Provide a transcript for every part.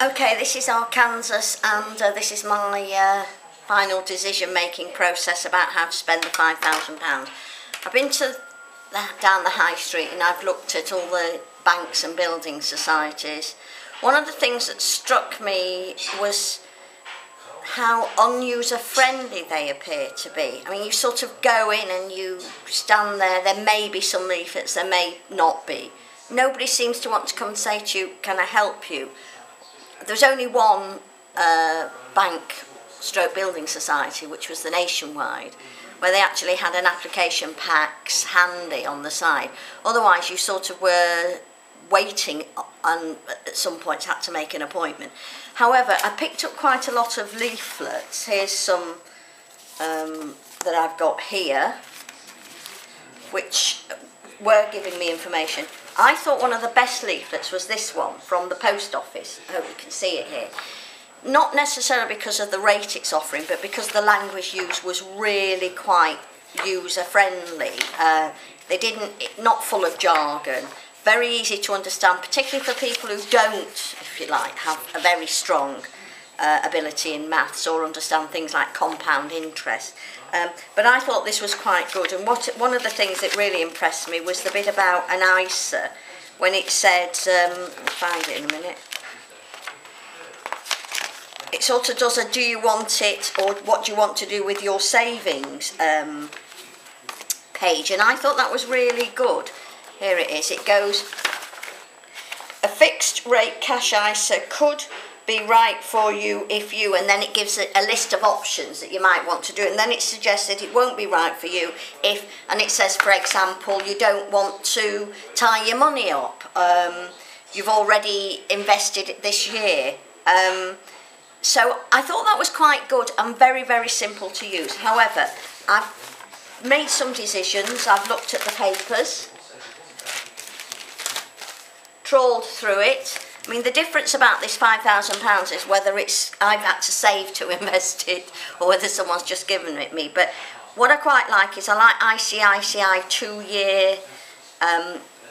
Okay, this is Arkansas, and this is my final decision-making process about how to spend the £5,000. I've been down the high street and I've looked at all the banks and building societies. One of the things that struck me was how unuser-friendly they appear to be. I mean, you sort of go in and you stand there may be some leaflets, there may not be. Nobody seems to want to come and say to you, can I help you? There's only one bank/building society, which was the Nationwide, where they actually had an application packs handy on the side. Otherwise, you sort of were waiting and at some point had to make an appointment. However, I picked up quite a lot of leaflets. Here's some that I've got here, which were giving me information. I thought one of the best leaflets was this one from the post office. I hope you can see it here. Not necessarily because of the rate it's offering, but because the language used was really quite user-friendly. Not full of jargon, very easy to understand, particularly for people who don't, if you like, have a very strong ability in maths or understand things like compound interest. But I thought this was quite good, and one of the things that really impressed me was the bit about an ISA, when it said, I'll find it in a minute, it sort of does a do you want it or what do you want to do with your savings page, and I thought that was really good. Here it is, it goes, a fixed rate cash ISA could be right for you if you, and then it gives a list of options that you might want to do, and then it suggests that it won't be right for you if, and it says, for example, you don't want to tie your money up, you've already invested it this year. So I thought that was quite good and very, very simple to use. However, I've made some decisions, I've looked at the papers, trawled through it. I mean, the difference about this £5,000 is whether I've had to save to invest it or whether someone's just given it me. But what I quite like is I like ICICI 2-year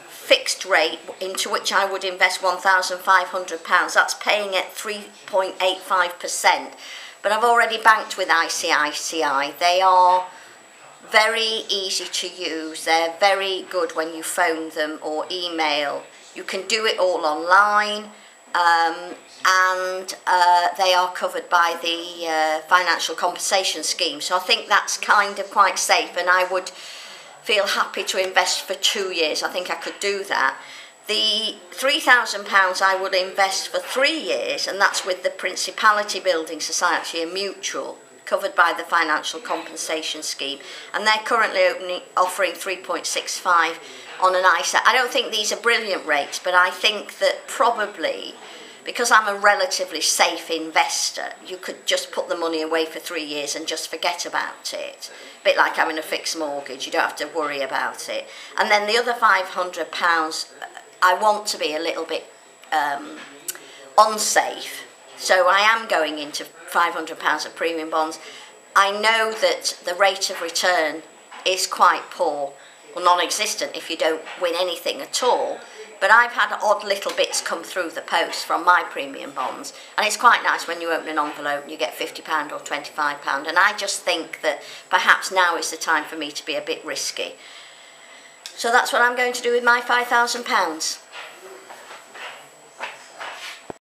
fixed rate into which I would invest £1,500. That's paying at 3.85%. But I've already banked with ICICI. They are very easy to use. They're very good when you phone them or email. You can do it all online, and they are covered by the financial compensation scheme. So I think that's kind of quite safe, and I would feel happy to invest for 2 years. I think I could do that. The £3,000 I would invest for 3 years, and that's with the Principality Building Society, a mutual, covered by the financial compensation scheme, and they're currently offering 3.65 on an ISA. I don't think these are brilliant rates, but I think that probably, because I'm a relatively safe investor, you could just put the money away for 3 years and just forget about it. A bit like having a fixed mortgage, you don't have to worry about it. And then the other £500, I want to be a little bit unsafe, so I am going into £500 of premium bonds. I know that the rate of return is quite poor, or non-existent if you don't win anything at all, but I've had odd little bits come through the post from my premium bonds, and it's quite nice when you open an envelope and you get £50 or £25, and I just think that perhaps now is the time for me to be a bit risky. So that's what I'm going to do with my £5,000.